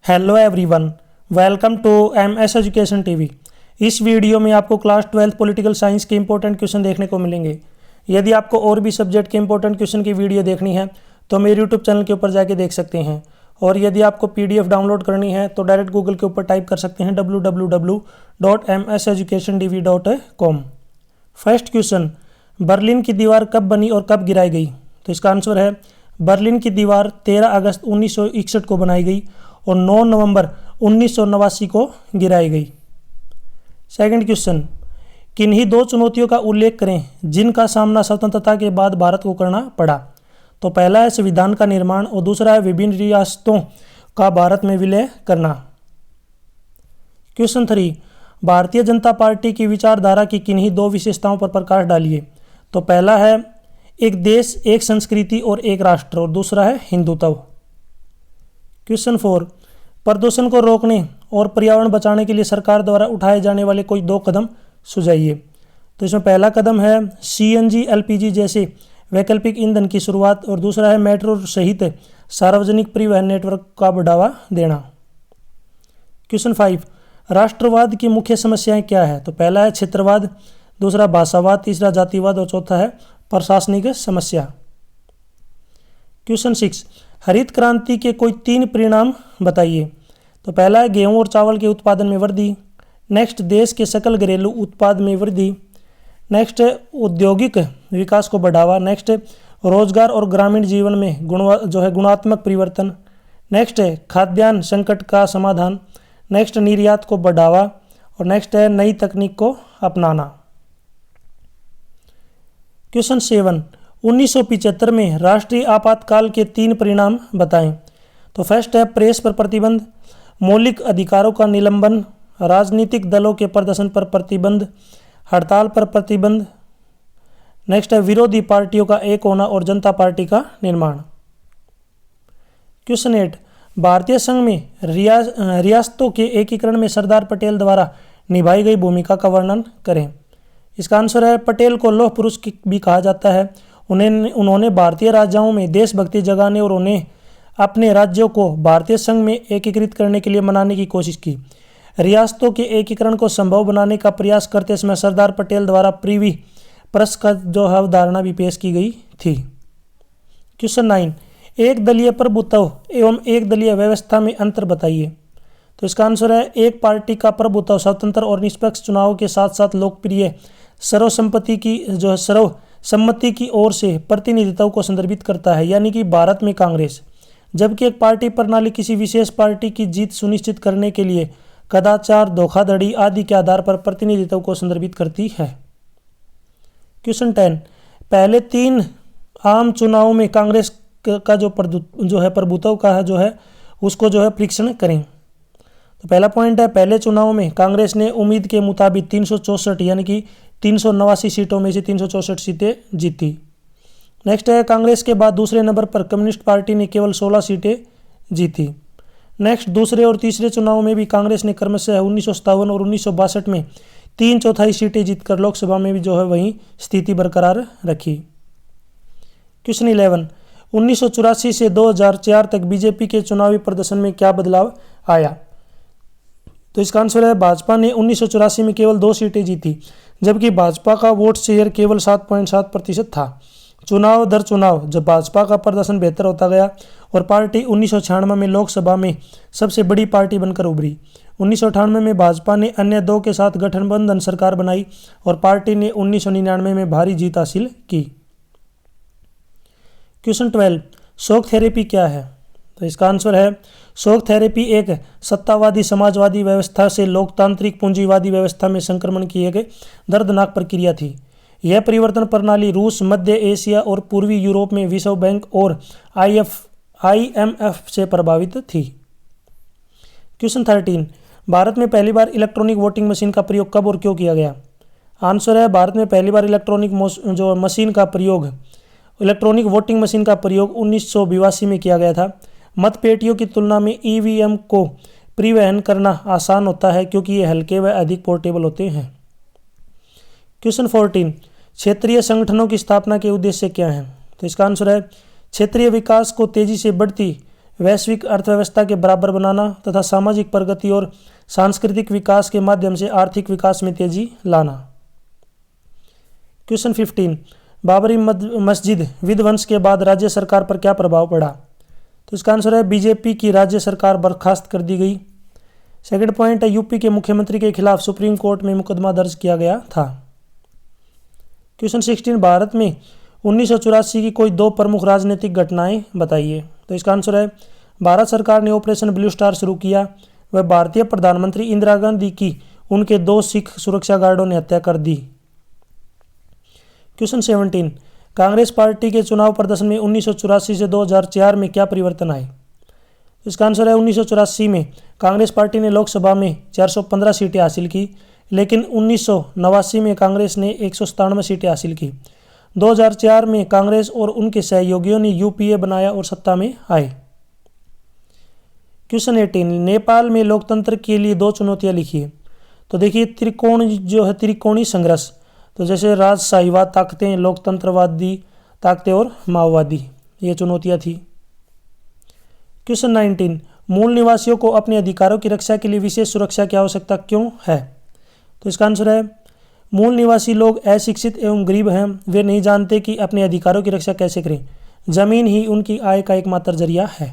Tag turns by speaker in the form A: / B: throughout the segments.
A: Hello everyone, welcome to MS education TV. इस वीडियो में आपको क्लास 12 पॉलिटिकल साइंस के इंपॉर्टेंट क्वेश्चन देखने को मिलेंगे। यदि आपको और भी सब्जेक्ट के इंपॉर्टेंट क्वेश्चन की वीडियो देखनी है तो मेरे यूट्यूब चैनल के ऊपर जाके देख सकते हैं। और यदि आपको PDF डाउनलोड करनी है तो डायरेक्ट गूगल के ऊपर टाइप कर सकते हैं www.msEducationTV.com। फर्स्ट क्वेश्चन, बर्लिन की दीवार कब बनी और कब गिराई गई? तो इसका आंसर है बर्लिन की दीवार 13 अगस्त 1961 को बनाई गई और 9 नवंबर 1989 को गिराई गई। सेकंड क्वेश्चन, किन्हीं दो चुनौतियों का उल्लेख करें जिनका सामना स्वतंत्रता के बाद भारत को करना पड़ा? तो पहला है संविधान का निर्माण और दूसरा है विभिन्न रियासतों का भारत में विलय करना। क्वेश्चन 3, भारतीय जनता पार्टी की विचारधारा की किन्हीं दो विशेषताओं पर प्रकाश डालिए? तो पहला है एक देश, एक संस्कृति और एक राष्ट्र और दूसरा है हिंदुत्व। क्वेश्चन 4, प्रदूषण को रोकने और पर्यावरण बचाने के लिए सरकार द्वारा उठाए जाने वाले कोई दो कदम सुझाइए? तो इसमें पहला कदम है CNG LPG जैसे वैकल्पिक ईंधन की शुरुआत और दूसरा है मेट्रो सहित सार्वजनिक परिवहन नेटवर्क का बढ़ावा देना। क्वेश्चन 5, राष्ट्रवाद की मुख्य समस्याएं क्या है? तो पहला है क्षेत्रवाद, दूसरा भाषावाद, तीसरा जातिवाद और चौथा है प्रशासनिक समस्या। क्वेश्चन 6, हरित क्रांति के कोई 3 परिणाम बताइए? तो पहला है गेहूं और चावल के उत्पादन में वृद्धि, नेक्स्ट देश के सकल घरेलू उत्पाद में वृद्धि, नेक्स्ट औद्योगिक विकास को बढ़ावा, नेक्स्ट रोजगार और ग्रामीण जीवन में गुणात्मक परिवर्तन, नेक्स्ट है खाद्यान्न संकट का समाधान, नेक्स्ट निर्यात को बढ़ावा और नेक्स्ट है नई तकनीक को अपनाना। क्वेश्चन 7, 1975 में राष्ट्रीय आपातकाल के 3 परिणाम बताएं? तो फर्स्ट है प्रेस पर प्रतिबंध, मौलिक अधिकारों का निलंबन, राजनीतिक दलों के प्रदर्शन पर प्रतिबंध, हड़ताल पर प्रतिबंध, नेक्स्ट है विरोधी पार्टियों का एक होना और जनता पार्टी का निर्माण। क्वेश्चन 8, भारतीय संघ में रियासतों के एकीकरण में सरदार पटेल द्वारा निभाई गई भूमिका का वर्णन करें? इसका आंसर है पटेल को लौह पुरुष भी कहा जाता है। उन्होंने भारतीय राजाओं में देशभक्ति जगाने और उन्हें अपने राज्यों को भारतीय संघ में एकीकृत करने के लिए मनाने की कोशिश की। रियासतों के एकीकरण को संभव बनाने का प्रयास करते समय सरदार पटेल द्वारा प्रिवी प्रेस का अवधारणा भी पेश की गई थी। क्वेश्चन 9, एक दलीय प्रभुत्व एवं एक दलीय व्यवस्था में अंतर बताइए? तो इसका आंसर है एक पार्टी का प्रभुत्व स्वतंत्र और निष्पक्ष चुनाव के साथ साथ लोकप्रिय सर्वसम्मति की ओर से प्रतिनिधित्व को संदर्भित करता है, यानी कि भारत में कांग्रेस। जबकि एक पार्टी प्रणाली किसी विशेष पार्टी की जीत सुनिश्चित करने के लिए कदाचार, धोखाधड़ी आदि के आधार पर प्रतिनिधित्व को संदर्भित करती है। क्वेश्चन 10, पहले 3 आम चुनावों में कांग्रेस का प्रभुत्व का उसको परीक्षण करें। तो पहला पॉइंट है पहले चुनाव में कांग्रेस ने उम्मीद के मुताबिक 364 यानी कि 389 सीटों में से 364 सीटें जीती। नेक्स्ट है कांग्रेस के बाद दूसरे नंबर पर कम्युनिस्ट पार्टी ने केवल 16 सीटें जीती। नेक्स्ट दूसरे और तीसरे चुनाव में भी कांग्रेस ने क्रमशः 1957 और 1962 में 3/4 सीटें जीतकर लोकसभा में भी वही स्थिति बरकरार रखी। क्वेश्चन 11, 1984 से 2004 तक बीजेपी के चुनावी प्रदर्शन में क्या बदलाव आया? तो इसका आंसर है भाजपा ने 1984 में केवल 2 सीटें जीती, जबकि भाजपा का वोट शेयर केवल 7.7% था। चुनाव दर चुनाव जब भाजपा का प्रदर्शन बेहतर होता गया और पार्टी 1996 में लोकसभा में सबसे बड़ी पार्टी बनकर उभरी। 1998 में भाजपा ने अन्य 2 के साथ गठबंधन सरकार बनाई और पार्टी ने 1999 में भारी जीत हासिल की। क्वेश्चन 12, शॉक थेरेपी क्या है? तो इसका आंसर है शॉक थेरेपी एक सत्तावादी समाजवादी व्यवस्था से लोकतांत्रिक पूंजीवादी व्यवस्था में संक्रमण की एक दर्दनाक प्रक्रिया थी। यह परिवर्तन प्रणाली रूस, मध्य एशिया और पूर्वी यूरोप में विश्व बैंक और IMF से प्रभावित थी। क्वेश्चन 13, भारत में पहली बार इलेक्ट्रॉनिक वोटिंग मशीन का प्रयोग कब और क्यों किया गया? आंसर है भारत में पहली बार इलेक्ट्रॉनिक वोटिंग मशीन का प्रयोग 1982 में किया गया था। मतपेटियों की तुलना में EVM को परिवहन करना आसान होता है क्योंकि ये हल्के व अधिक पोर्टेबल होते हैं। क्वेश्चन 14, क्षेत्रीय संगठनों की स्थापना के उद्देश्य क्या हैं? तो इसका आंसर है क्षेत्रीय विकास को तेजी से बढ़ती वैश्विक अर्थव्यवस्था के बराबर बनाना तथा सामाजिक प्रगति और सांस्कृतिक विकास के माध्यम से आर्थिक विकास में तेजी लाना। क्वेश्चन 15, बाबरी मस्जिद विध्वंस के बाद राज्य सरकार पर क्या प्रभाव पड़ा? तो इसका आंसर है बीजेपी की राज्य सरकार बर्खास्त कर दी गई। सेकंड पॉइंट है यूपी के मुख्यमंत्री के खिलाफ सुप्रीम कोर्ट में मुकदमा दर्ज किया गया था। क्वेश्चन 16, भारत में 1984 की कोई दो प्रमुख राजनीतिक घटनाएं बताइए। तो इसका आंसर है भारत सरकार ने ऑपरेशन ब्लू स्टार शुरू किया। वह भारतीय प्रधानमंत्री इंदिरा गांधी की उनके 2 सिख सुरक्षा गार्डों ने हत्या कर दी। क्वेश्चन 17, कांग्रेस पार्टी के चुनाव प्रदर्शन में 1984 से 2004 में क्या परिवर्तन आए? इसका आंसर है 1984 में कांग्रेस पार्टी ने लोकसभा में 415 सीटें हासिल की, लेकिन 1989 में कांग्रेस ने 197 सीटें हासिल की। 2004 में कांग्रेस और उनके सहयोगियों ने यूपीए बनाया और सत्ता में आए। क्वेश्चन 18, नेपाल में लोकतंत्र के लिए 2 चुनौतियां लिखिए। तो देखिए त्रिकोणीय संघर्ष, तो जैसे राजशाहीवाद ताकतें, लोकतंत्रवादी ताकतें और माओवादी, ये चुनौतियां थी। क्वेश्चन 19, मूल निवासियों को अपने अधिकारों की रक्षा के लिए विशेष सुरक्षा की आवश्यकता क्यों है? तो इसका आंसर है मूल निवासी लोग अशिक्षित एवं गरीब हैं। वे नहीं जानते कि अपने अधिकारों की रक्षा कैसे करें। जमीन ही उनकी आय का एकमात्र जरिया है।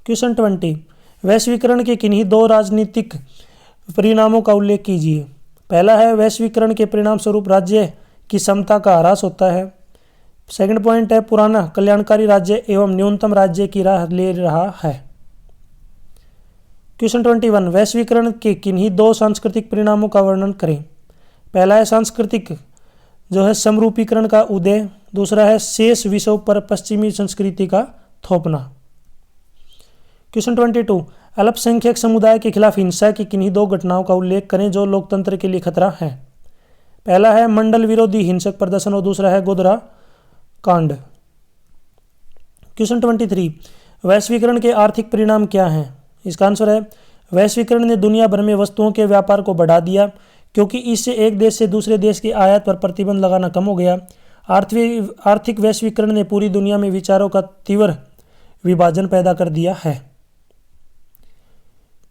A: क्वेश्चन 20, वैश्वीकरण के किन्हीं 2 राजनीतिक परिणामों का उल्लेख कीजिए। पहला है वैश्वीकरण के परिणाम स्वरूप राज्य की समता का ह्रास होता है। सेकंड पॉइंट है पुराना कल्याणकारी राज्य एवं न्यूनतम राज्य की राह ले रहा है। क्वेश्चन 21, वैश्वीकरण के किन्हीं 2 सांस्कृतिक परिणामों का वर्णन करें। पहला है सांस्कृतिक समरूपीकरण का उदय, दूसरा है शेष विषयों पर पश्चिमी संस्कृति का थोपना। क्वेश्चन 22, अल्पसंख्यक समुदाय के खिलाफ हिंसा की किन्हीं 2 घटनाओं का उल्लेख करें जो लोकतंत्र के लिए खतरा है। पहला है मंडल विरोधी हिंसक प्रदर्शन और दूसरा है गोधरा कांड। क्वेश्चन 23, वैश्वीकरण के आर्थिक परिणाम क्या हैं? इसका आंसर है वैश्वीकरण ने दुनिया भर में वस्तुओं के व्यापार को बढ़ा दिया, क्योंकि इससे एक देश से दूसरे देश की आयात पर प्रतिबंध लगाना कम हो गया। आर्थिक वैश्वीकरण ने पूरी दुनिया में विचारों का तीव्र विभाजन पैदा कर दिया है।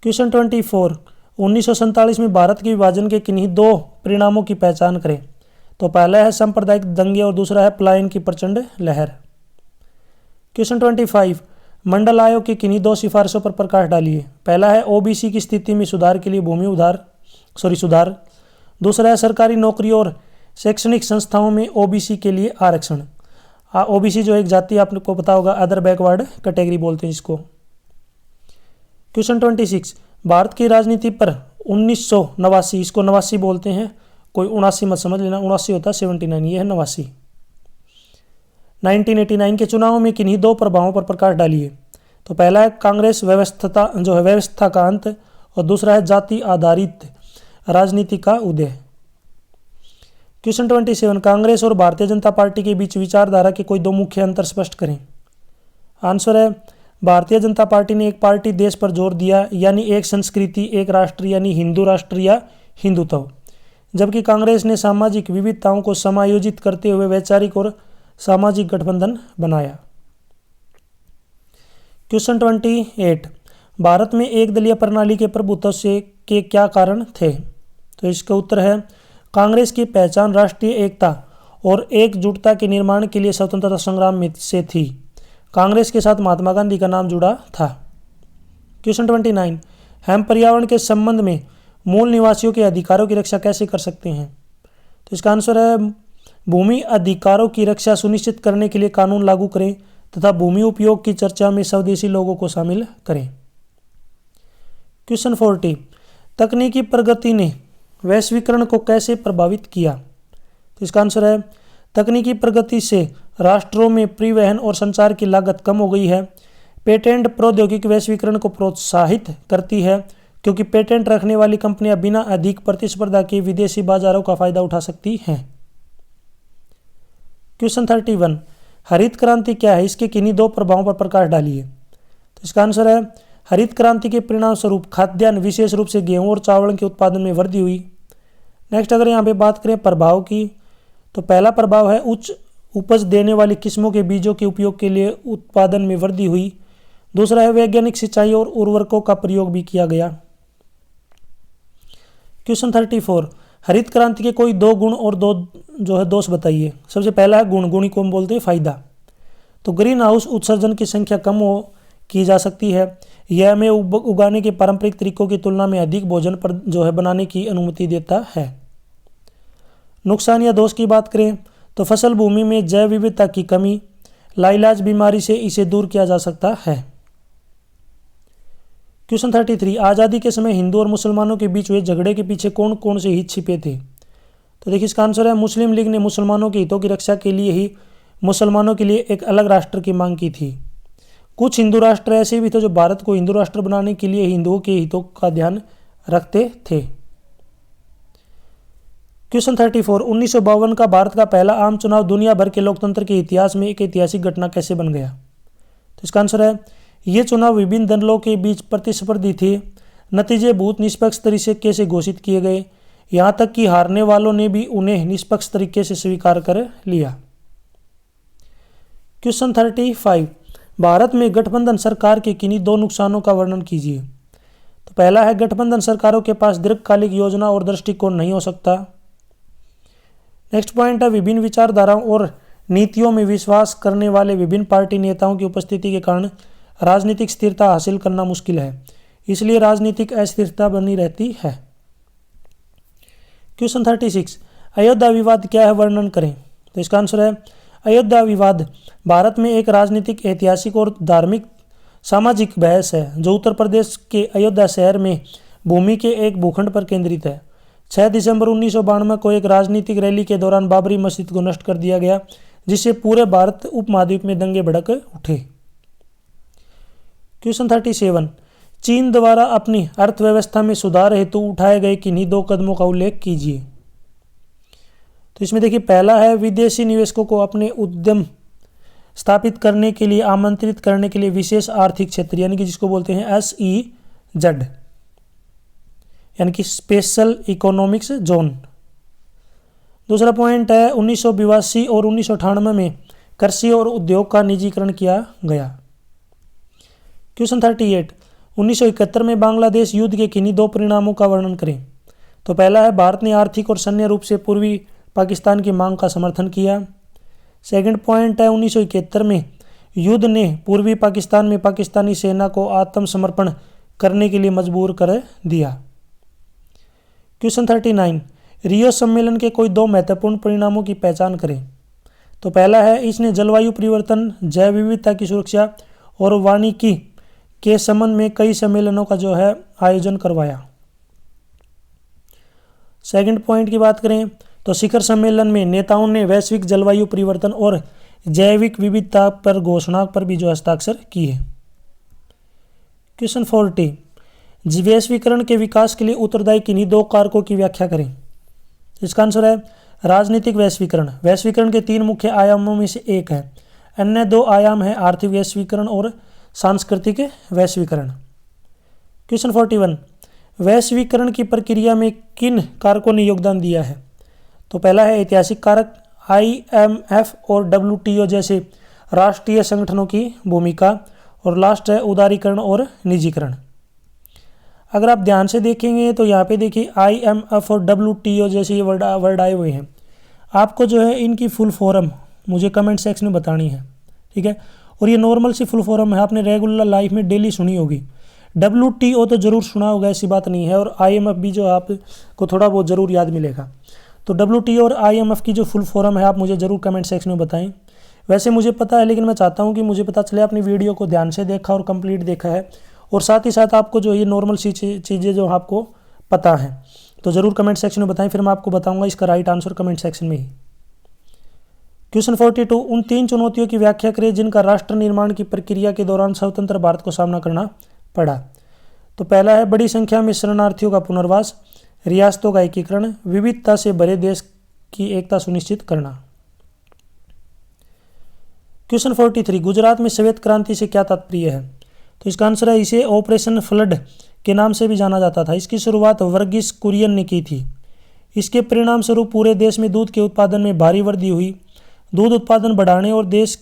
A: क्वेश्चन 24, 1947 में भारत के विभाजन के किन्हीं 2 परिणामों की पहचान करें। तो पहला है सांप्रदायिक दंगे और दूसरा है पलायन की प्रचंड लहर। क्वेश्चन 25, मंडल आयोग की किन्हीं 2 सिफारिशों पर प्रकाश डालिए। पहला है ओबीसी की स्थिति में सुधार के लिए भूमि सुधार, दूसरा है सरकारी नौकरी और शैक्षणिक संस्थाओं में ओबीसी के लिए आरक्षण। ओबीसी जो एक जाति आपको पता होगा, अदर बैकवर्ड कैटेगरी बोलते हैं इसको। क्वेश्चन 26, भारत की राजनीति पर 1989, इसको 89 बोलते हैं, कोई 79 मत समझ लेना, 79 होता है 79, ये है 89। 1989 के चुनाव में किन्हीं 2 प्रभावों पर प्रकाश डालिए। तो पहला है कांग्रेस व्यवस्था का अंत और दूसरा है जाति आधारित राजनीति का उदय। क्वेश्चन 27, कांग्रेस और भारतीय जनता पार्टी के बीच विचारधारा के कोई 2 मुख्य अंतर स्पष्ट करें। आंसर है भारतीय जनता पार्टी ने एक पार्टी देश पर जोर दिया, यानी एक संस्कृति, एक राष्ट्र, यानी हिंदू राष्ट्र या हिंदुत्व, जबकि कांग्रेस ने सामाजिक विविधताओं को समायोजित करते हुए वैचारिक और सामाजिक गठबंधन बनाया। क्वेश्चन 28, भारत में एक दलीय प्रणाली के प्रभुत्व से के क्या कारण थे? तो इसका उत्तर है कांग्रेस की पहचान राष्ट्रीय एकता और एकजुटता के निर्माण के लिए स्वतंत्रता संग्राम में से थी। कांग्रेस के साथ महात्मा गांधी का नाम जुड़ा था। क्वेश्चन 29, हम पर्यावरण के संबंध में मूल निवासियों के अधिकारों की रक्षा कैसे कर सकते हैं? तो इसका आंसर है भूमि अधिकारों की रक्षा सुनिश्चित करने के लिए कानून लागू करें तथा भूमि उपयोग की चर्चा में स्वदेशी लोगों को शामिल करें। क्वेश्चन 40, तकनीकी प्रगति ने वैश्वीकरण को कैसे प्रभावित किया? तो इसका आंसर है तकनीकी प्रगति से राष्ट्रों में परिवहन और संचार की लागत कम हो गई है। पेटेंट प्रौद्योगिकी वैश्वीकरण को प्रोत्साहित करती है, क्योंकि पेटेंट रखने वाली कंपनियां बिना अधिक प्रतिस्पर्धा के विदेशी बाजारों का फायदा उठा सकती हैं। क्वेश्चन 31, हरित क्रांति क्या है? इसके किन्हीं 2 प्रभावों पर प्रकाश डालिए। तो इसका आंसर है हरित क्रांति के परिणाम स्वरूप खाद्यान्न, विशेष रूप से गेहूं और चावल के उत्पादन में वृद्धि हुई। नेक्स्ट अगर यहाँ पे बात करें प्रभाव की, तो पहला प्रभाव है उच्च उपज देने वाली किस्मों के बीजों के उपयोग के लिए उत्पादन में वृद्धि हुई। दूसरा है वैज्ञानिक सिंचाई और उर्वरकों का प्रयोग भी किया गया। क्वेश्चन 34, हरित क्रांति के कोई दो गुण और दो जो है दोष बताइए। सबसे पहला है गुण, गुणी को हम बोलते हैं फायदा। तो ग्रीन हाउस उत्सर्जन की संख्या कम की जा सकती है। यह हमें उगाने के पारंपरिक तरीकों की तुलना में अधिक भोजन पर जो है बनाने की अनुमति देता है। नुकसान या दोष की बात करें तो फसल भूमि में जैव विविधता की कमी, लाइलाज बीमारी से इसे दूर किया जा सकता है। क्वेश्चन 33, आज़ादी के समय हिंदू और मुसलमानों के बीच हुए झगड़े के पीछे कौन कौन से हित छिपे थे। तो देखिए इसका आंसर है मुस्लिम लीग ने मुसलमानों के हितों की रक्षा के लिए ही मुसलमानों के लिए एक अलग राष्ट्र की मांग की थी। कुछ हिंदू राष्ट्र ऐसे भी थे जो भारत को हिंदू राष्ट्र बनाने के लिए हिंदुओं के हितों का ध्यान रखते थे। क्वेश्चन 34, 1952 का भारत का पहला आम चुनाव दुनिया भर के लोकतंत्र के इतिहास में एक ऐतिहासिक घटना कैसे बन गया। तो इसका आंसर है ये चुनाव विभिन्न दलों के बीच प्रतिस्पर्धी थे। नतीजे बहुत निष्पक्ष तरीके से घोषित किए गए, यहाँ तक कि हारने वालों ने भी उन्हें निष्पक्ष तरीके से स्वीकार कर लिया। क्वेश्चन 35, भारत में गठबंधन सरकार के किन्हीं दो नुकसानों का वर्णन कीजिए। तो पहला है गठबंधन सरकारों के पास दीर्घकालिक योजना और दृष्टिकोण नहीं हो सकता। नेक्स्ट पॉइंट है विभिन्न विचारधाराओं और नीतियों में विश्वास करने वाले विभिन्न पार्टी नेताओं की उपस्थिति के कारण राजनीतिक स्थिरता हासिल करना मुश्किल है, इसलिए राजनीतिक अस्थिरता बनी रहती है। क्वेश्चन 36, अयोध्या विवाद क्या है, वर्णन करें। तो इसका आंसर है अयोध्या विवाद भारत में एक राजनीतिक, ऐतिहासिक और धार्मिक सामाजिक बहस है जो उत्तर प्रदेश के अयोध्या शहर में भूमि के एक भूखंड पर केंद्रित है। 6 दिसंबर 1992 को एक राजनीतिक रैली के दौरान बाबरी मस्जिद को नष्ट कर दिया गया, जिससे पूरे भारत उपमहाद्वीप में दंगे भड़क उठे। क्वेश्चन 37, चीन द्वारा अपनी अर्थव्यवस्था में सुधार हेतु उठाए गए किन्हीं दो कदमों का उल्लेख कीजिए। तो इसमें देखिए पहला है विदेशी निवेशकों को अपने उद्यम स्थापित करने के लिए आमंत्रित करने के लिए विशेष आर्थिक क्षेत्र यानी कि जिसको बोलते हैं SEZ यानी कि स्पेशल इकोनॉमिक्स जोन। दूसरा पॉइंट है 1982 और 1998 में कृषि और उद्योग का निजीकरण किया गया। क्वेश्चन 38, 1971 में बांग्लादेश युद्ध के किन्हीं दो परिणामों का वर्णन करें। तो पहला है भारत ने आर्थिक और सैन्य रूप से पूर्वी पाकिस्तान की मांग का समर्थन किया। सेकंड पॉइंट है 1971 में युद्ध ने पूर्वी पाकिस्तान में पाकिस्तानी सेना को आत्मसमर्पण करने के लिए मजबूर कर दिया। क्वेश्चन 39, रियो सम्मेलन के कोई दो महत्वपूर्ण परिणामों की पहचान करें। तो पहला है इसने जलवायु परिवर्तन, जैव विविधता की सुरक्षा और वानिकी के संबंध में कई सम्मेलनों का जो है आयोजन करवाया। सेकंड पॉइंट की बात करें तो शिखर सम्मेलन में नेताओं ने वैश्विक जलवायु परिवर्तन और जैविक विविधता पर घोषणा पर भी जो हस्ताक्षर किए। क्वेश्चन 40, वैश्वीकरण के विकास के लिए उत्तरदायी किन्हीं दो कारकों की व्याख्या करें। इसका आंसर है राजनीतिक वैश्वीकरण। वैश्वीकरण के 3 मुख्य आयामों में से एक है। अन्य 2 आयाम है आर्थिक वैश्वीकरण और सांस्कृतिक वैश्वीकरण। क्वेश्चन 41, वैश्वीकरण की प्रक्रिया में किन कारकों ने योगदान दिया है। तो पहला है ऐतिहासिक कारक, IMF और WTO जैसे राष्ट्रीय संगठनों की भूमिका, और लास्ट है उदारीकरण और निजीकरण। अगर आप ध्यान से देखेंगे तो यहाँ पे देखिए IMF और WTO जैसे ये वर्ड आए हुए हैं। आपको जो है इनकी फुल फॉर्म मुझे कमेंट सेक्शन में बतानी है, ठीक है। और ये नॉर्मल सी फुल फॉर्म है, आपने रेगुलर लाइफ में डेली सुनी होगी। WTO तो ज़रूर सुना होगा, ऐसी बात नहीं है, और IMF भी जो आपको थोड़ा बहुत ज़रूर याद मिलेगा। तो WTO और IMF की जो फुल फॉर्म है आप मुझे ज़रूर कमेंट सेक्शन में बताएं। वैसे मुझे पता है, लेकिन मैं चाहता हूं कि मुझे पता चले आपने वीडियो को ध्यान से देखा और कंप्लीट देखा है, और साथ ही साथ आपको जो ये नॉर्मल सी चीज़ें जो आपको पता है, तो ज़रूर कमेंट सेक्शन में बताएं, फिर मैं आपको बताऊंगा इसका राइट आंसर कमेंट सेक्शन में ही। क्वेश्चन 42, उन 3 चुनौतियों की व्याख्या करें जिनका राष्ट्र निर्माण की प्रक्रिया के दौरान स्वतंत्र भारत को सामना करना पड़ा। तो पहला है बड़ी संख्या में शरणार्थियों का पुनर्वास, रियासतों का एकीकरण, विविधता से भरे देश की एकता सुनिश्चित करना। क्वेश्चन 43, गुजरात में श्वेत क्रांति से क्या तात्पर्य है। तो इसका आंसर है इसे ऑपरेशन फ्लड के नाम से भी जाना जाता था। इसकी शुरुआत वर्गीस कुरियन ने की थी। इसके परिणाम स्वरूप पूरे देश में दूध के उत्पादन में भारी वृद्धि हुई। दूध उत्पादन बढ़ाने और देश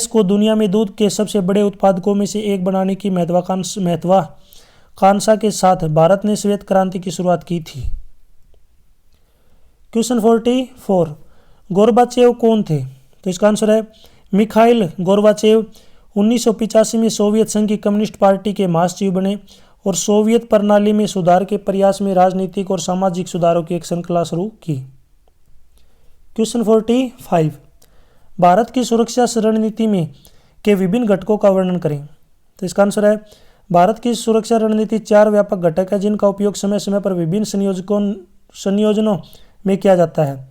A: को दुनिया में दूध के सबसे बड़े उत्पादकों में से एक बनाने की महत्वाकांक्षा के साथ भारत ने श्वेत क्रांति की शुरुआत की थी। क्वेश्चन 44, गोरबाचेव कौन थे? तो इसका आंसर है मिखाइल गोरबाचेव। 1985 में सोवियत संघ की कम्युनिस्ट पार्टी के महासचिव बने और सोवियत प्रणाली में सुधार के प्रयास में राजनीतिक और सामाजिक सुधारों की एक श्रृंखला शुरू की। क्वेश्चन 45, भारत की सुरक्षा रणनीति में के विभिन्न घटकों का वर्णन करें। तो इसका आंसर है भारत की सुरक्षा रणनीति 4 व्यापक घटक है जिनका उपयोग समय समय पर विभिन्न संयोजनों में किया जाता है।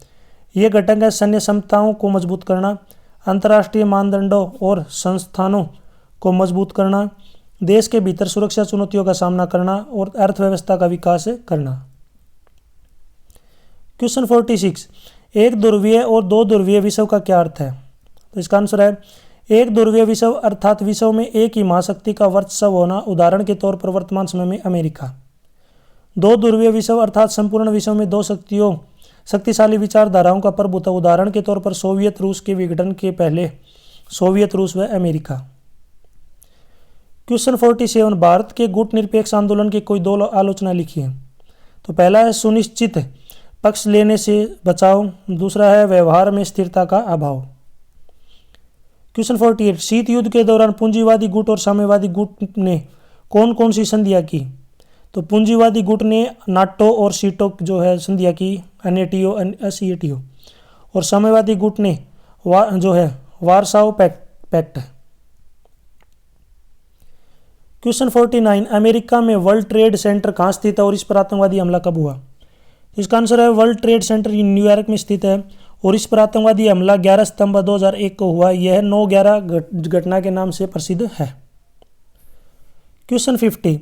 A: ये घटक है सैन्य क्षमताओं को मजबूत करना, अंतर्राष्ट्रीय मानदंडों और संस्थानों को मजबूत करना, देश के भीतर सुरक्षा चुनौतियों का सामना करना और अर्थव्यवस्था का विकास करना। क्वेश्चन 46, एक ध्रुवीय और 2 ध्रुवीय विश्व का क्या अर्थ है? तो इसका आंसर है एक ध्रुवीय विश्व अर्थात विश्व में एक ही महाशक्ति का वर्चस्व होना, उदाहरण के तौर पर वर्तमान समय में अमेरिका। 2 ध्रुवीय विश्व अर्थात संपूर्ण विश्व में 2 शक्तिशाली विचारधाराओं का प्रभुत्व, उदाहरण के तौर पर सोवियत रूस के विघटन के पहले सोवियत रूस व अमेरिका। क्वेश्चन 47, भारत के गुट निरपेक्ष आंदोलन की कोई 2 आलोचना लिखी है। तो पहला है सुनिश्चित पक्ष लेने से बचाव, दूसरा है व्यवहार में स्थिरता का अभाव। क्वेश्चन 48, शीत युद्ध के दौरान पूंजीवादी गुट और साम्यवादी गुट ने कौन कौन सी संधियां की? तो पूंजीवादी गुट ने नाटो और सीटो जो है संधियां की, NATO SEATO, और साम्यवादी गुट ने वार्साओ पैक्ट। क्वेश्चन 49, अमेरिका में वर्ल्ड ट्रेड सेंटर कहाँ स्थित है और इस पर आतंकवादी हमला कब हुआ? इसका आंसर है वर्ल्ड ट्रेड सेंटर न्यूयॉर्क में स्थित है और इस पर आतंकवादी हमला 11 सितंबर 2001 को हुआ। यह 9/11 घटना के नाम से प्रसिद्ध है। क्वेश्चन 50,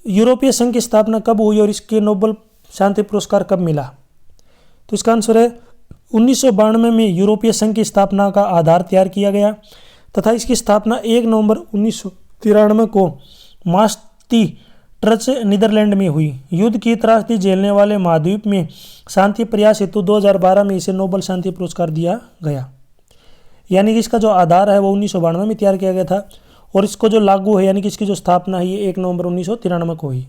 A: यूरोपीय संघ की स्थापना कब हुई और इसके नोबेल शांति पुरस्कार कब मिला? तो इसका आंसर है 1992 में यूरोपीय संघ की स्थापना का आधार तैयार किया गया तथा इसकी स्थापना 1 नवंबर 1993 को मास्ट्रिच्ट नीदरलैंड में हुई। युद्ध की त्रासदी झेलने वाले महाद्वीप में शांति प्रयास हेतु 2012 में इसे नोबेल शांति पुरस्कार दिया गया। यानी कि इसका जो आधार है वो 1992 में तैयार किया गया था और इसको जो लागू है यानी कि इसकी जो स्थापना है ये 1 नवंबर 1993 को हुई।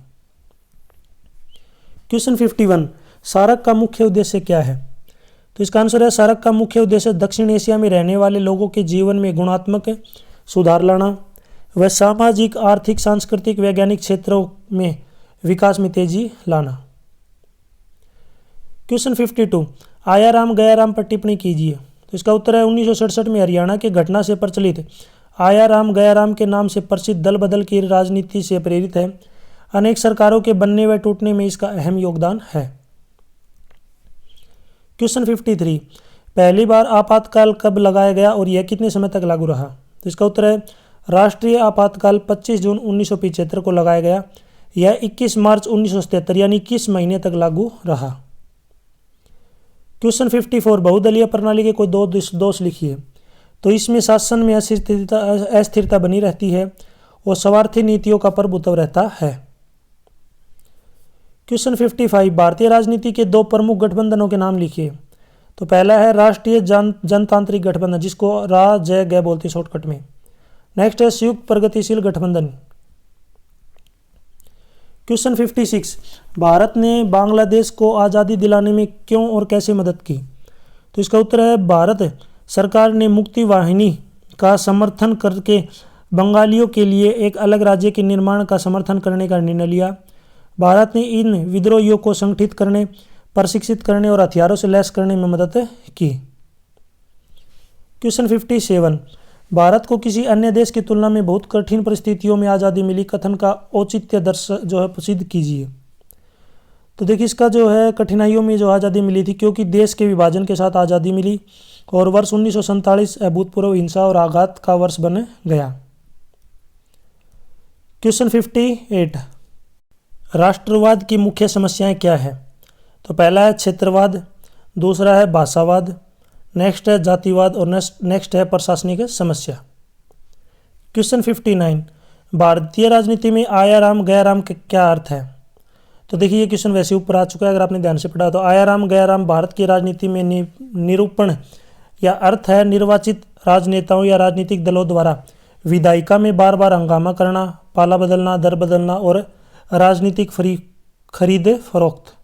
A: क्वेश्चन 51, सार्क का मुख्य उद्देश्य क्या है? तो इसका आंसर है सार्क का मुख्य उद्देश्य दक्षिण एशिया में रहने वाले लोगों के जीवन में गुणात्मक सुधार लाना व सामाजिक, आर्थिक, सांस्कृतिक, वैज्ञानिक क्षेत्रों में विकास में तेजी लाना। क्वेश्चन 52, आया राम गया राम पर टिप्पणी कीजिए। तो इसका उत्तर है 1967 में हरियाणा के घटना से प्रचलित आया राम गया राम के नाम से प्रसिद्ध दल बदल की राजनीति से प्रेरित है। अनेक सरकारों के बनने व टूटने में इसका अहम योगदान है। क्वेश्चन 53, पहली बार आपातकाल कब लगाया गया और यह कितने समय तक लागू रहा? तो इसका उत्तर है राष्ट्रीय आपातकाल 25 जून 1975 को लगाया गया। यह 21 मार्च 1977 यानी 21 महीने तक लागू रहा। क्वेश्चन 54, बहुदलीय प्रणाली के कोई 2 दोष लिखिए। तो इसमें शासन में अस्थिरता बनी रहती है और स्वार्थी नीतियों का प्रभुत्व रहता है। क्वेश्चन 55, भारतीय राजनीति के 2 प्रमुख गठबंधनों के नाम लिखिए। तो पहला है राष्ट्रीय जनतांत्रिक गठबंधन जिसको RJG बोलते हैं शॉर्टकट में। नेक्स्ट है संयुक्त प्रगतिशील गठबंधन। क्वेश्चन 56, भारत ने बांग्लादेश को आज़ादी दिलाने में क्यों और कैसे मदद की? तो इसका उत्तर है भारत सरकार ने मुक्ति वाहिनी का समर्थन करके बंगालियों के लिए एक अलग राज्य के निर्माण का समर्थन करने का निर्णय लिया। भारत ने इन विद्रोहियों को संगठित करने, प्रशिक्षित करने और हथियारों से लैस करने में मदद की। क्वेश्चन 57, भारत को किसी अन्य देश की तुलना में बहुत कठिन परिस्थितियों में आज़ादी मिली कथन का औचित्य प्रसिद्ध कीजिए। तो देखिए इसका जो है कठिनाइयों में जो आज़ादी मिली थी क्योंकि देश के विभाजन के साथ आज़ादी मिली और वर्ष 1947 अभूतपूर्व हिंसा और आघात का वर्ष बन गया। क्वेश्चन 58, राष्ट्रवाद की मुख्य समस्याएं क्या है? तो पहला है क्षेत्रवाद, दूसरा है भाषावाद, नेक्स्ट है जातिवाद और नेक्स्ट है प्रशासनिक समस्या। क्वेश्चन 59, भारतीय राजनीति में आया राम गया राम का क्या अर्थ है? तो देखिए ये क्वेश्चन वैसे ऊपर आ चुका है अगर आपने ध्यान से पढ़ा तो। आया राम गया राम भारत की राजनीति में निरूपण या अर्थ है निर्वाचित राजनेताओं या राजनीतिक दलों द्वारा विधायिका में बार बार हंगामा करना, पाला बदलना, दर बदलना और राजनीतिक खरीद फरोख्त।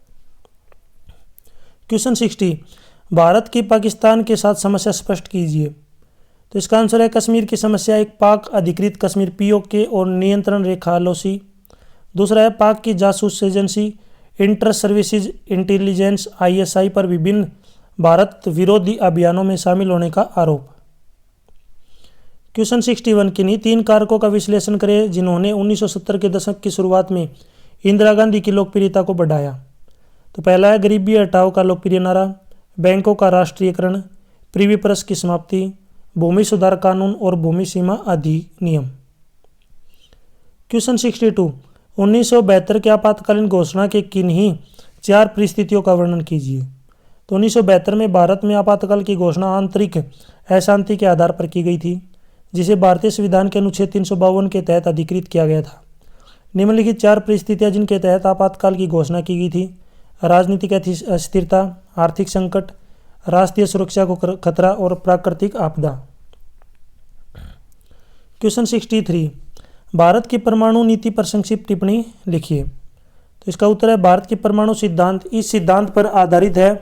A: क्वेश्चन 60, भारत की पाकिस्तान के साथ समस्या स्पष्ट कीजिए। तो इसका आंसर है कश्मीर की समस्या एक पाक अधिकृत कश्मीर पीओके और नियंत्रण रेखा एलओसी। दूसरा है पाक की जासूस agency inter services intelligence ISI पर विभिन्न भारत विरोधी अभियानों में शामिल होने का आरोप। क्वेश्चन 61, किन्हीं 3 कारकों का विश्लेषण करें जिन्होंने 1970 के दशक की शुरुआत में इंदिरा गांधी की लोकप्रियता को बढ़ाया। तो पहला है गरीबी हटाओ का लोकप्रिय नारा, बैंकों का राष्ट्रीयकरण, प्रिवी प्रेस की समाप्ति, भूमि सुधार कानून और भूमि सीमा अधिनियम। क्वेश्चन 62, 1972 के आपातकालीन घोषणा के किन्हीं 4 परिस्थितियों का वर्णन कीजिए। तो 1972 में भारत में आपातकाल की घोषणा आंतरिक अशांति के आधार पर की गई थी, जिसे भारतीय संविधान के अनुच्छेद 352 के तहत अधिकृत किया गया था। निम्नलिखित 4 परिस्थितियां जिनके तहत आपातकाल की घोषणा की गई थी: राजनीतिक अस्थिरता, आर्थिक संकट, राष्ट्रीय सुरक्षा को खतरा और प्राकृतिक आपदा। क्वेश्चन 63, भारत की परमाणु नीति पर संक्षिप्त टिप्पणी लिखिए। तो इसका उत्तर है भारत की परमाणु सिद्धांत इस सिद्धांत पर आधारित है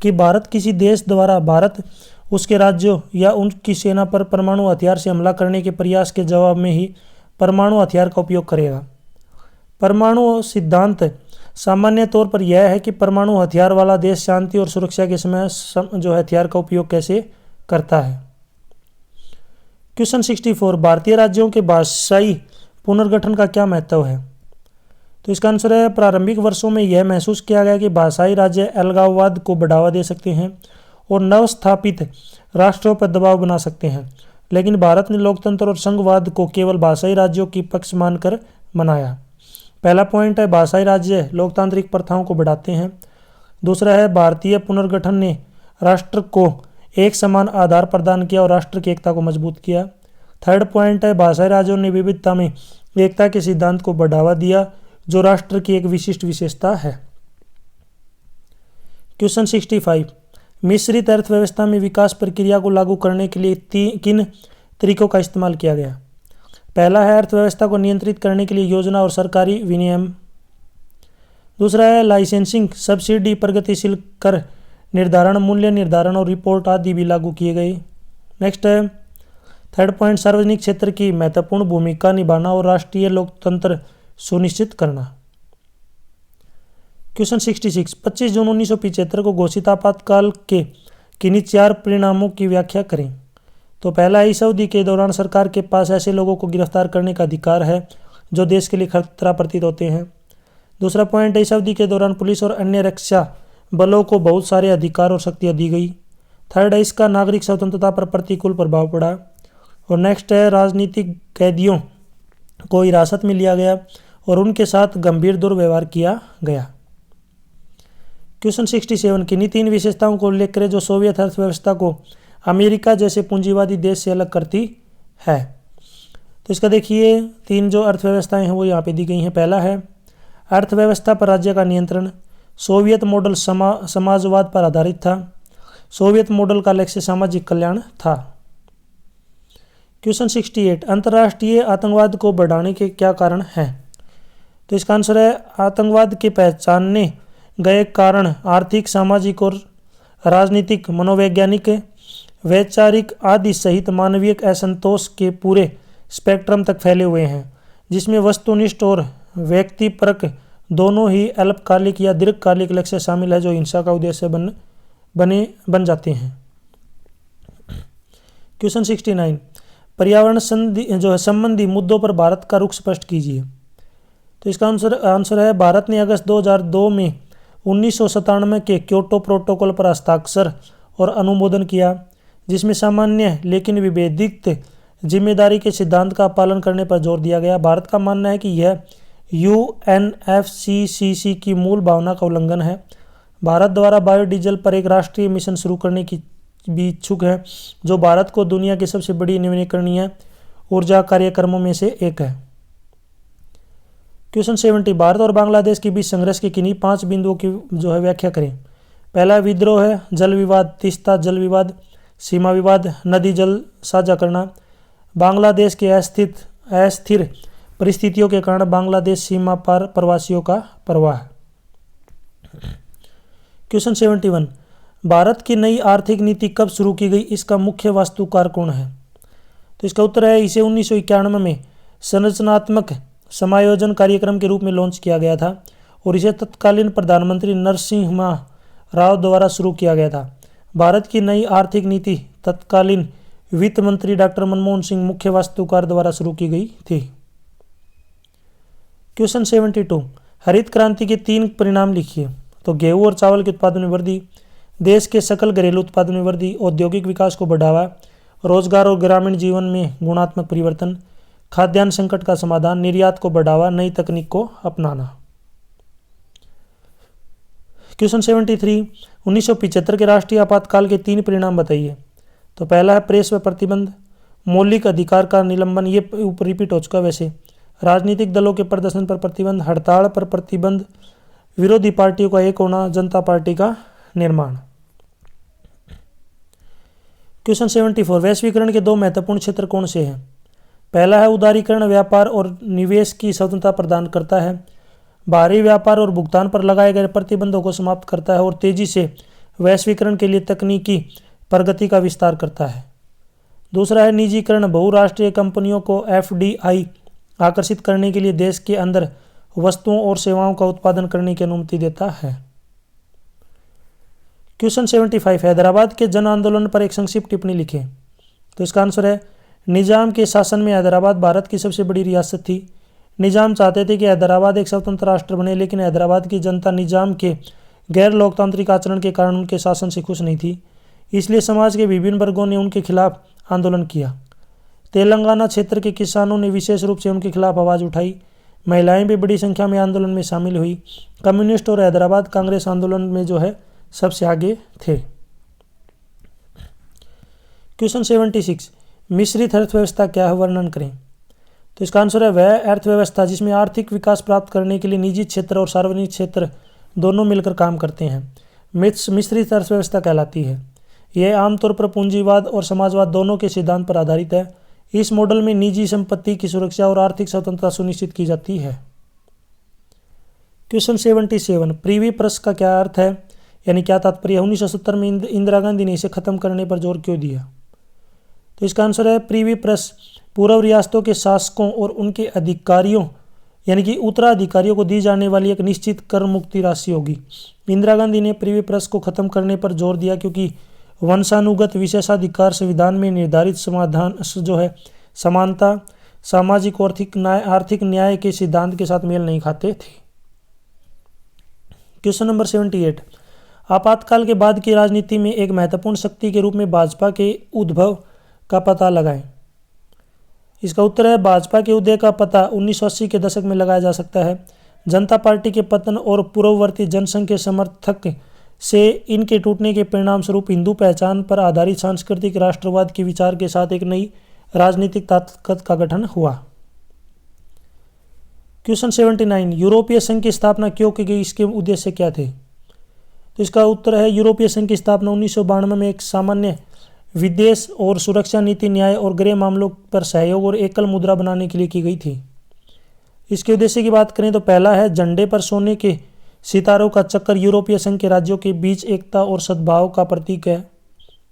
A: कि भारत किसी देश द्वारा भारत, उसके राज्यों या उनकी सेना पर परमाणु हथियार से हमला करने के प्रयास के जवाब में ही परमाणु हथियार का उपयोग करेगा। परमाणु सिद्धांत सामान्य तौर पर यह है कि परमाणु हथियार वाला देश शांति और सुरक्षा के समय जो हथियार का उपयोग कैसे करता है। क्वेश्चन 64, भारतीय राज्यों के भाषाई पुनर्गठन का क्या महत्व है। तो इसका आंसर है प्रारंभिक वर्षों में यह महसूस किया गया कि भाषाई राज्य अलगाववाद को बढ़ावा दे सकते हैं और नवस्थापित राष्ट्रों पर दबाव बना सकते हैं, लेकिन भारत ने लोकतंत्र और संघवाद को केवल भाषाई राज्यों की पक्ष मानकर मनाया। पहला पॉइंट है भाषाई राज्य लोकतांत्रिक प्रथाओं को बढ़ाते हैं। दूसरा है भारतीय पुनर्गठन ने राष्ट्र को एक समान आधार प्रदान किया और राष्ट्र की एकता को मजबूत किया। थर्ड पॉइंट है भाषाई राज्यों ने विविधता में एकता के सिद्धांत को बढ़ावा दिया, जो राष्ट्र की एक विशिष्ट विशेषता है। क्वेश्चन 65, मिश्रित अर्थव्यवस्था में विकास प्रक्रिया को लागू करने के लिए किन तरीकों का इस्तेमाल किया गया। पहला है अर्थव्यवस्था को नियंत्रित करने के लिए योजना और सरकारी विनियम। दूसरा है लाइसेंसिंग, सब्सिडी, प्रगतिशील कर निर्धारण, मूल्य निर्धारण और रिपोर्ट आदि भी लागू किए गए। नेक्स्ट है थर्ड पॉइंट, सार्वजनिक क्षेत्र की महत्वपूर्ण भूमिका निभाना और राष्ट्रीय लोकतंत्र सुनिश्चित करना। क्वेश्चन 66, 25 जून 1975 को घोषित आपातकाल के किन्हीं 4 परिणामों की व्याख्या करें। तो पहला है इस अवधि के दौरान सरकार के पास ऐसे लोगों को गिरफ्तार करने का अधिकार है जो देश के लिए खतरा प्रतीत होते हैं। दूसरा पॉइंट है इस अवधि के दौरान पुलिस और अन्य रक्षा बलों को बहुत सारे अधिकार और शक्तियाँ दी गई। थर्ड है इसका नागरिक स्वतंत्रता पर प्रतिकूल प्रभाव पड़ा। और नेक्स्ट है राजनीतिक कैदियों को हिरासत में लिया गया और उनके साथ गंभीर दुर्व्यवहार किया गया। क्वेश्चन 67, किन्हीं 3 विशेषताओं को उल्लेख करें जो सोवियत अर्थव्यवस्था को अमेरिका जैसे पूंजीवादी देश से अलग करती है। तो इसका देखिए 3 जो अर्थव्यवस्थाएं हैं वो यहाँ पे दी गई हैं। पहला है अर्थव्यवस्था पर राज्य का नियंत्रण। सोवियत मॉडल समाजवाद पर आधारित था। सोवियत मॉडल का लक्ष्य सामाजिक कल्याण था। क्वेश्चन 68, अंतर्राष्ट्रीय आतंकवाद को बढ़ाने के क्या कारण हैं। तो इसका आंसर है आतंकवाद के पहचाने गए कारण आर्थिक, सामाजिक और राजनीतिक, मनोवैज्ञानिक, वैचारिक आदि सहित मानवीय असंतोष के पूरे स्पेक्ट्रम तक फैले हुए हैं, जिसमें वस्तुनिष्ठ और व्यक्तिपरक दोनों ही अल्पकालिक या दीर्घकालिक लक्ष्य शामिल है जो हिंसा का उद्देश्य बन जाते हैं। क्वेश्चन 69, पर्यावरण संबंधी मुद्दों पर भारत का रुख स्पष्ट कीजिए। तो इसका आंसर है भारत ने अगस्त 2002 में 1997 के क्योटो प्रोटोकॉल पर हस्ताक्षर और अनुमोदन किया, जिसमें सामान्य लेकिन विभेदित जिम्मेदारी के सिद्धांत का पालन करने पर जोर दिया गया। भारत का मानना है कि यह UNFCCC की मूल भावना का उल्लंघन है। भारत द्वारा बायोडीजल पर एक राष्ट्रीय मिशन शुरू करने की भी इच्छुक है, जो भारत को दुनिया की सबसे बड़ी नवीनीकरणीय ऊर्जा कार्यक्रमों में से एक है। क्वेश्चन 70, भारत और बांग्लादेश के बीच संघर्ष के किन्हीं 5 बिंदुओं की जो है व्याख्या करें। पहला विद्रोह है, जल विवाद, तीस्ता जल विवाद, सीमा विवाद, नदी जल साझा करना, बांग्लादेश के अस्थिर परिस्थितियों के कारण बांग्लादेश सीमा पार प्रवासियों का प्रवाह। क्वेश्चन 71, भारत की नई आर्थिक नीति कब शुरू की गई, इसका मुख्य वास्तुकार कौन है? तो इसका उत्तर है इसे 1991 में संरचनात्मक समायोजन कार्यक्रम के रूप में लॉन्च किया गया था और इसे तत्कालीन प्रधानमंत्री नरसिम्हा राव द्वारा शुरू किया गया था। भारत की नई आर्थिक नीति तत्कालीन वित्त मंत्री डॉक्टर मनमोहन सिंह मुख्य वास्तुकार द्वारा शुरू की गई थी। क्वेश्चन 72, हरित क्रांति के 3 परिणाम लिखिए। तो गेहूं और चावल के उत्पादन में वृद्धि, देश के सकल घरेलू उत्पादन में वृद्धि, औद्योगिक विकास को बढ़ावा, रोजगार और ग्रामीण जीवन में गुणात्मक परिवर्तन, खाद्यान्न संकट का समाधान, निर्यात को बढ़ावा, नई तकनीक को अपनाना। क्वेश्चन 73, 1975 के राष्ट्रीय आपातकाल के 3 परिणाम बताइए। तो पहला है प्रेस पर प्रतिबंध, मौलिक अधिकार का निलंबन, ये रिपीट हो चुका वैसे, राजनीतिक दलों के प्रदर्शन पर प्रतिबंध, हड़ताल पर प्रतिबंध, विरोधी पार्टियों का एक होना, जनता पार्टी का निर्माण। क्वेश्चन 74, वैश्वीकरण के 2 महत्वपूर्ण क्षेत्र कौन से हैं? पहला है उदारीकरण, व्यापार और निवेश की स्वतंत्रता प्रदान करता है, बाहरी व्यापार और भुगतान पर लगाए गए प्रतिबंधों को समाप्त करता है और तेजी से वैश्वीकरण के लिए तकनीकी प्रगति का विस्तार करता है। दूसरा है निजीकरण, बहुराष्ट्रीय कंपनियों को FDI आकर्षित करने के लिए देश के अंदर वस्तुओं और सेवाओं का उत्पादन करने की अनुमति देता है। क्वेश्चन 75, हैदराबाद के जन आंदोलन पर एक संक्षिप्त टिप्पणी लिखें। तो इसका आंसर है निजाम के शासन में हैदराबाद भारत की सबसे बड़ी रियासत थी। निजाम चाहते थे कि हैदराबाद एक स्वतंत्र राष्ट्र बने, लेकिन हैदराबाद की जनता निजाम के गैर लोकतांत्रिक आचरण के कारण उनके शासन से खुश नहीं थी, इसलिए समाज के विभिन्न वर्गों ने उनके खिलाफ आंदोलन किया। तेलंगाना क्षेत्र के किसानों ने विशेष रूप से उनके खिलाफ आवाज़ उठाई। महिलाएं भी बड़ी संख्या में आंदोलन में शामिल हुई। कम्युनिस्ट और हैदराबाद कांग्रेस आंदोलन में जो है सबसे आगे थे। क्वेश्चन 76, मिश्रित अर्थव्यवस्था क्या है, वर्णन करें। तो इसका आंसर है वह अर्थव्यवस्था जिसमें आर्थिक विकास प्राप्त करने के लिए निजी क्षेत्र और सार्वजनिक क्षेत्र दोनों मिलकर काम करते हैं, मिश्रित अर्थव्यवस्था कहलाती है। यह आमतौर पर पूंजीवाद और समाजवाद दोनों के सिद्धांत पर आधारित है। इस मॉडल में निजी संपत्ति की सुरक्षा और आर्थिक स्वतंत्रता सुनिश्चित की जाती है। क्वेश्चन 77, प्रीवी प्रेस का क्या अर्थ है, यानी क्या तात्पर्य? 1970 में इंदिरा गांधी ने इसे खत्म करने पर जोर क्यों दिया? तो इसका आंसर है प्रीवी प्रेस पूर्व रियासतों के शासकों और उनके अधिकारियों यानी कि उत्तराधिकारियों को दी जाने वाली एक निश्चित कर मुक्ति राशि होगी। इंदिरा गांधी ने प्रीवी प्रेस को खत्म करने पर जोर दिया क्योंकि वंशानुगत विशेषाधिकार संविधान में निर्धारित समाधान जो है समानता, सामाजिक और आर्थिक न्याय के सिद्धांत के साथ मेल नहीं खाते थे। क्वेश्चन नंबर 78, आपातकाल के बाद की राजनीति में एक महत्वपूर्ण शक्ति के रूप में भाजपा के उद्भव का पता लगाएं। इसका उत्तर है भाजपा के उदय का पता 1980 के दशक में लगाया जा सकता है। जनता पार्टी के पतन और पूर्ववर्ती जनसंघ के समर्थक से इनके टूटने के परिणाम स्वरूप हिंदू पहचान पर आधारित सांस्कृतिक राष्ट्रवाद के विचार के साथ एक नई राजनीतिक ताकत का गठन हुआ। क्वेश्चन 79, यूरोपीय संघ की स्थापना क्यों की गई, इसके उद्देश्य क्या थे? तो इसका उत्तर है यूरोपीय संघ की स्थापना 1992 में एक सामान्य विदेश और सुरक्षा नीति, न्याय और गृह मामलों पर सहयोग और एकल मुद्रा बनाने के लिए की गई थी। इसके उद्देश्य की बात करें तो पहला है झंडे पर सोने के सितारों का चक्कर यूरोपीय संघ के राज्यों के बीच एकता और सद्भाव का प्रतीक है।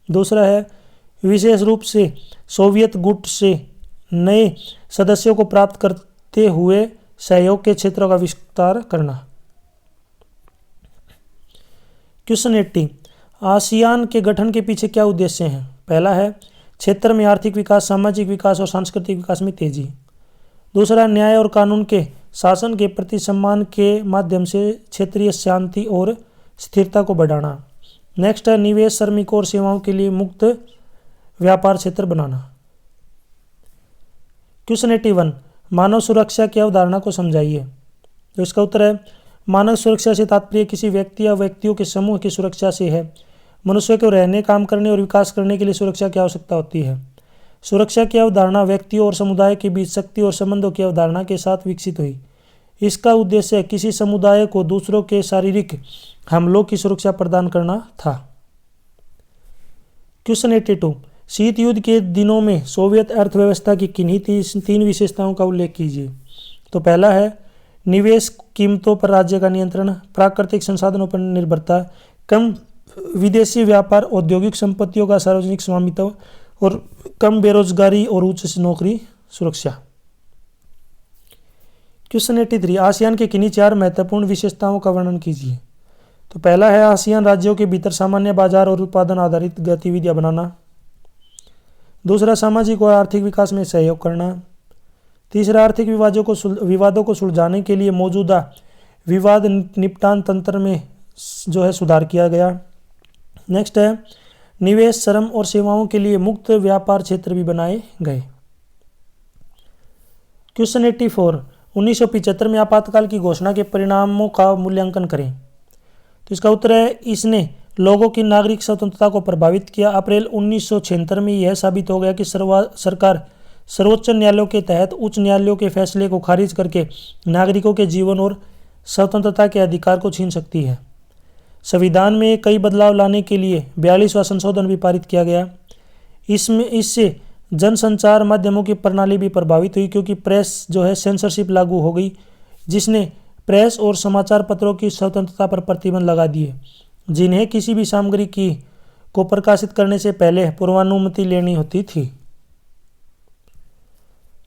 A: दूसरा है विशेष रूप से सोवियत गुट से नए सदस्यों को प्राप्त करते हुए सहयोग के क्षेत्रों का विस्तार करना। क्वेश्चन 80, आसियान के गठन के पीछे क्या उद्देश्य हैं? पहला है क्षेत्र में आर्थिक विकास, सामाजिक विकास और सांस्कृतिक विकास में तेजी। दूसरा, न्याय और कानून के शासन के प्रति सम्मान के माध्यम से क्षेत्रीय शांति और स्थिरता को बढ़ाना। नेक्स्ट है निवेश, श्रमिकों और सेवाओं के लिए मुक्त व्यापार क्षेत्र बनाना। क्वेश्चन 81, मानव सुरक्षा की अवधारणा को समझाइए। तो इसका उत्तर है मानव सुरक्षा से तात्पर्य किसी व्यक्ति या व्यक्तियों के समूह की सुरक्षा से है। मनुष्य को रहने, काम करने और विकास करने के लिए सुरक्षा की आवश्यकता होती है। सुरक्षा की अवधारणा व्यक्तियों और समुदाय के बीच शक्ति और संबंधों की अवधारणा के साथ विकसित हुई। इसका उद्देश्य किसी समुदाय को दूसरों के शारीरिक हमलों की सुरक्षा प्रदान करना था। क्वेश्चन 82, शीत युद्ध के दिनों में सोवियत अर्थव्यवस्था की किन्हीं तीन विशेषताओं का उल्लेख कीजिए। तो पहला है निवेश कीमतों पर राज्य का नियंत्रण, प्राकृतिक संसाधनों पर निर्भरता, कम विदेशी व्यापार, औद्योगिक संपत्तियों का सार्वजनिक स्वामित्व और कम बेरोजगारी और उच्च नौकरी सुरक्षा। क्वेश्चन 83, आसियान के किन्हीं 4 महत्वपूर्ण विशेषताओं का वर्णन कीजिए। तो पहला है आसियान राज्यों के भीतर सामान्य बाजार और उत्पादन आधारित गतिविधियां बनाना। दूसरा, सामाजिक और आर्थिक विकास में सहयोग करना। तीसरा, आर्थिक विवादों को सुलझाने के लिए मौजूदा विवाद निपटान तंत्र में सुधार किया गया। नेक्स्ट है निवेश, श्रम और सेवाओं के लिए मुक्त व्यापार क्षेत्र भी बनाए गए। क्वेश्चन 84, 1975 में आपातकाल की घोषणा के परिणामों का मूल्यांकन करें। तो इसका उत्तर है इसने लोगों की नागरिक स्वतंत्रता को प्रभावित किया। अप्रैल 1976 में यह साबित हो गया कि सरकार सर्वोच्च न्यायालयों के तहत उच्च न्यायालयों के फैसले को खारिज करके नागरिकों के जीवन और स्वतंत्रता के अधिकार को छीन सकती है। संविधान में कई बदलाव लाने के लिए 42वां संशोधन भी पारित किया गया। इससे जनसंचार माध्यमों की प्रणाली भी प्रभावित हुई, क्योंकि प्रेस सेंसरशिप लागू हो गई, जिसने प्रेस और समाचार पत्रों की स्वतंत्रता पर प्रतिबंध लगा दिए, जिन्हें किसी भी सामग्री को प्रकाशित करने से पहले पूर्वानुमति लेनी होती थी।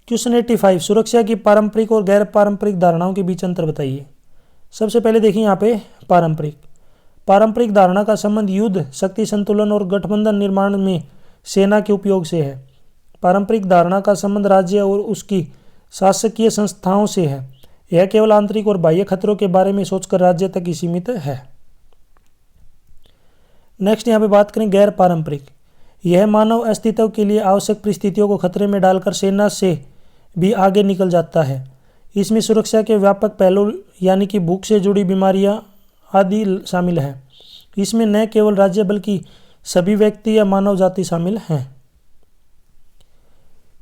A: क्वेश्चन 85, सुरक्षा की पारंपरिक और गैर पारंपरिक धारणाओं के बीच अंतर बताइए। सबसे पहले देखिए यहाँ पे पारंपरिक धारणा का संबंध युद्ध, शक्ति संतुलन और गठबंधन निर्माण में सेना के उपयोग से है। पारंपरिक धारणा का संबंध राज्य और उसकी शासकीय संस्थाओं से है। यह केवल आंतरिक और बाह्य खतरों के बारे में सोचकर राज्य तक ही सीमित है। नेक्स्ट यहाँ पे बात करें गैर पारंपरिक। यह मानव अस्तित्व के लिए आवश्यक परिस्थितियों को खतरे में डालकर सेना से भी आगे निकल जाता है। इसमें सुरक्षा के व्यापक पहलू यानी कि भूख से जुड़ी बीमारियां आदि शामिल हैं। इसमें न केवल राज्य बल्कि सभी व्यक्ति या मानव जाति शामिल हैं।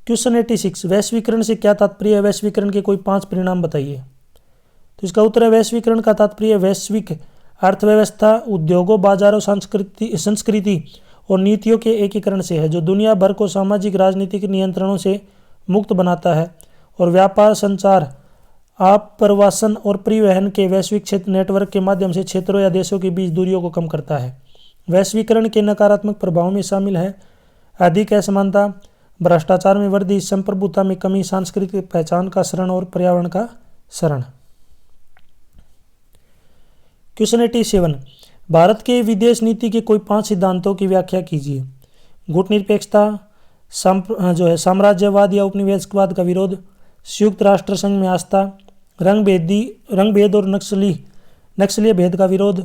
A: क्वेश्चन 86, वैश्वीकरण से क्या तात्पर्य है? वैश्वीकरण के कोई 5 परिणाम बताइए। तो इसका उत्तर है वैश्वीकरण का तात्पर्य वैश्विक अर्थव्यवस्था, उद्योगों, बाजारों, संस्कृति और नीतियों के एकीकरण से है, जो दुनिया भर को सामाजिक राजनीतिक नियंत्रणों से मुक्त बनाता है और व्यापार, संचार, आप्रवासन और परिवहन के वैश्विक नेटवर्क के माध्यम से क्षेत्रों या देशों के बीच दूरियों को कम करता है। वैश्वीकरण के नकारात्मक प्रभावों में शामिल है अधिक असमानता, भ्रष्टाचार में वृद्धि, संप्रभुता में कमी, सांस्कृतिक पहचान का क्षरण और पर्यावरण का क्षरण। क्वेश्चन 87, भारत के विदेश नीति के कोई 5 सिद्धांतों की व्याख्या कीजिए। गुटनिरपेक्षता, साम्राज्यवाद या उपनिवेशवाद का विरोध, संयुक्त राष्ट्र संघ में आस्था, रंग भेद और नक्सलीय भेद का विरोध,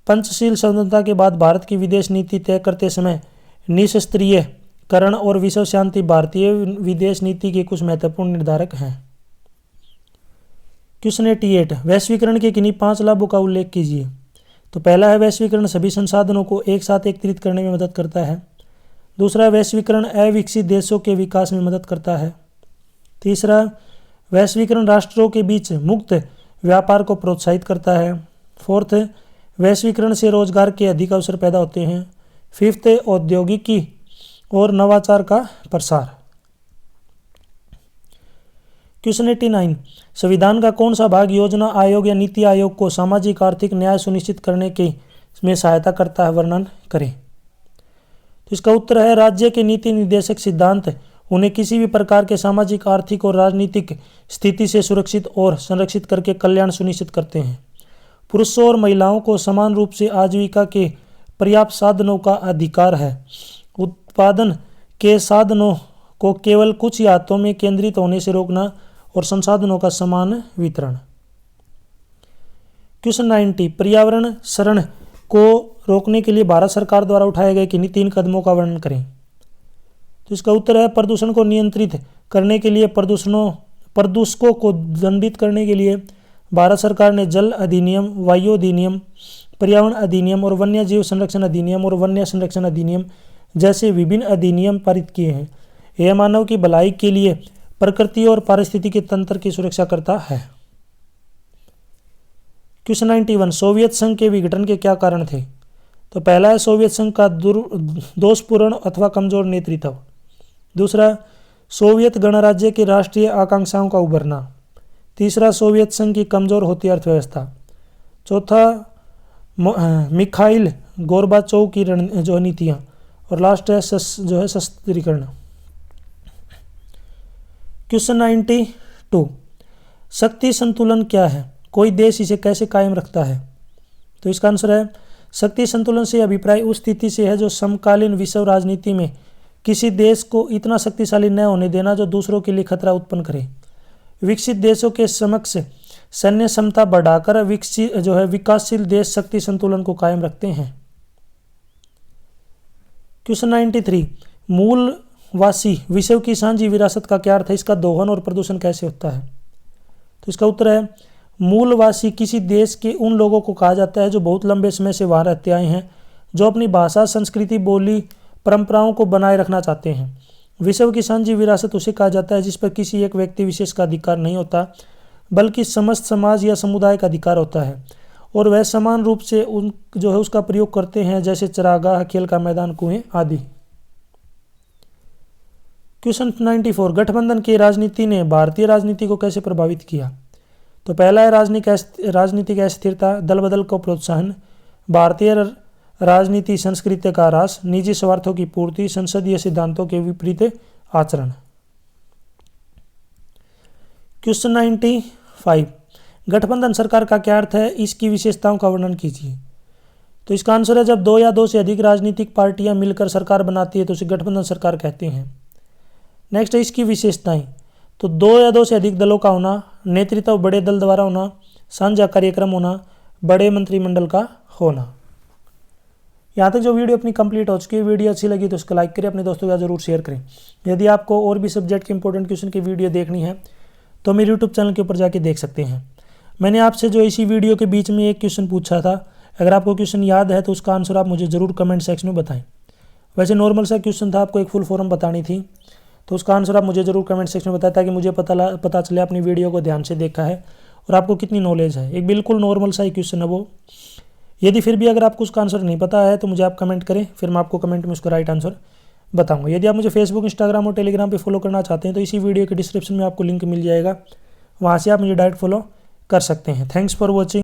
A: पंचशील स्वतंत्रता के बाद भारत की विदेश नीति तय करते समय निशस्त्रीयकरण और विश्व शांति भारतीय विदेश नीति के कुछ महत्वपूर्ण निर्धारक हैं। क्वेश्चन 88, वैश्वीकरण के किन्हीं 5 लाभों का उल्लेख कीजिए। तो पहला है वैश्वीकरण सभी संसाधनों को एक साथ एकत्रित करने में मदद करता है। दूसरा, वैश्वीकरण अविकसित देशों के विकास में मदद करता है। तीसरा, वैश्वीकरण राष्ट्रों के बीच मुक्त व्यापार को प्रोत्साहित करता है। फोर्थ, वैश्वीकरण से रोजगार के अधिक अवसर पैदा होते हैं। फिफ्थ, औद्योगिकी और नवाचार का प्रसार। क्वेश्चन 89, संविधान का कौन सा भाग योजना आयोग या नीति आयोग को सामाजिक आर्थिक न्याय सुनिश्चित करने के में सहायता करता है? वर्णन करें। तो इसका उत्तर है राज्य के नीति निर्देशक सिद्धांत उन्हें किसी भी प्रकार के सामाजिक, आर्थिक और राजनीतिक स्थिति से सुरक्षित और संरक्षित करके कल्याण सुनिश्चित करते हैं। पुरुषों और महिलाओं को समान रूप से आजीविका के पर्याप्त साधनों का अधिकार है। उत्पादन के साधनों को केवल कुछ ही हाथों में केंद्रित होने से रोकना और संसाधनों का समान वितरण। क्वेश्चन 90, पर्यावरण क्षरण को रोकने के लिए भारत सरकार द्वारा उठाए गए किन्हीं 3 कदमों का वर्णन करें। तो इसका उत्तर है प्रदूषण को नियंत्रित करने के लिए, प्रदूषकों को दंडित करने के लिए भारत सरकार ने जल अधिनियम, वायु अधिनियम, पर्यावरण अधिनियम और वन्य जीव संरक्षण अधिनियम और वन्य संरक्षण अधिनियम जैसे विभिन्न अधिनियम पारित किए हैं। यह मानव की भलाई के लिए प्रकृति और पारिस्थितिकी तंत्र की सुरक्षा करता है। क्वेश्चन 91, सोवियत संघ के विघटन के क्या कारण थे? तो पहला है सोवियत संघ का दोषपूर्ण अथवा कमजोर नेतृत्व। दूसरा, सोवियत गणराज्य की राष्ट्रीय आकांक्षाओं का उभरना। तीसरा, सोवियत संघ की कमजोर होती अर्थव्यवस्था। चौथा, मिखाइल गोर्बाचोव की जो नीतियाँ। और लास्ट है जो है सशस्त्रीकरण। क्वेश्चन 92, शक्ति संतुलन क्या है? कोई देश इसे कैसे कायम रखता है? तो इसका आंसर है, शक्ति संतुलन से अभिप्राय उस स्थिति से है जो समकालीन विश्व राजनीति में किसी देश को इतना शक्तिशाली न होने देना जो दूसरों के लिए खतरा उत्पन्न करे। विकसित देशों के समक्ष सैन्य क्षमता बढ़ाकर विकासशील देश शक्ति संतुलन को कायम रखते हैं। क्वेश्चन 93, मूलवासी विषय की साझी विरासत का क्या अर्थ है? इसका दोहन और प्रदूषण कैसे होता है? तो इसका उत्तर है, मूलवासी किसी देश के उन लोगों को कहा जाता है जो बहुत लंबे समय से वहां रहते आए हैं, जो अपनी भाषा, संस्कृति, बोली, परंपराओं को बनाए रखना चाहते हैं। विषय की साझी विरासत उसे कहा जाता है जिस पर किसी एक व्यक्ति विशेष का अधिकार नहीं होता, बल्कि समस्त समाज या समुदाय का अधिकार होता है और वह समान रूप से उसका प्रयोग करते हैं, जैसे चरागाह, खेल का मैदान, कुएं आदि। क्वेश्चन 94, गठबंधन की राजनीति ने भारतीय राजनीति को कैसे प्रभावित किया? तो पहला है राजनीतिक अस्थिरता, दल बदल को प्रोत्साहन, भारतीय राजनीति संस्कृति का ह्रास, निजी स्वार्थों की पूर्ति, संसदीय सिद्धांतों के विपरीत आचरण। क्वेश्चन 95, गठबंधन सरकार का क्या अर्थ है? इसकी विशेषताओं का वर्णन कीजिए। तो इसका आंसर है, जब दो या दो से अधिक राजनीतिक पार्टियां मिलकर सरकार बनाती है तो उसे गठबंधन सरकार कहते हैं। नेक्स्ट है इसकी विशेषताएं। तो दो या दो से अधिक दलों का होना, नेतृत्व बड़े दल द्वारा होना, साझा कार्यक्रम होना, बड़े मंत्रिमंडल का होना। यहाँ तक जो वीडियो अपनी कंप्लीट हो चुकी है। वीडियो अच्छी लगी तो उसको लाइक करें, अपने दोस्तों के साथ जरूर शेयर करें। यदि आपको और भी सब्जेक्ट के इंपॉर्टेंट क्वेश्चन की वीडियो देखनी है तो मेरे यूट्यूब चैनल के ऊपर जाके देख सकते हैं। मैंने आपसे जो इसी वीडियो के बीच में एक क्वेश्चन पूछा था, अगर आपको क्वेश्चन याद है तो उसका आंसर आप मुझे ज़रूर कमेंट सेक्शन में बताएं। वैसे नॉर्मल सा क्वेश्चन था, आपको एक फुल फॉर्म बतानी थी, तो उसका आंसर आप मुझे ज़रूर कमेंट सेक्शन में बताएं ताकि मुझे पता चले अपनी वीडियो को ध्यान से देखा है और आपको कितनी नॉलेज है। एक बिल्कुल नॉर्मल सा ही क्वेश्चन है वो। यदि फिर भी अगर आपको उसका आंसर नहीं पता है तो मुझे आप कमेंट करें, फिर मैं आपको कमेंट में उसका राइट आंसर बताऊंगा। यदि आप मुझे फेसबुक, इंस्टाग्राम और टेलीग्राम पे फॉलो करना चाहते हैं तो इसी वीडियो के डिस्क्रिप्शन में आपको लिंक मिल जाएगा, वहाँ से आप मुझे डायरेक्ट फॉलो कर सकते हैं। Thanks for watching.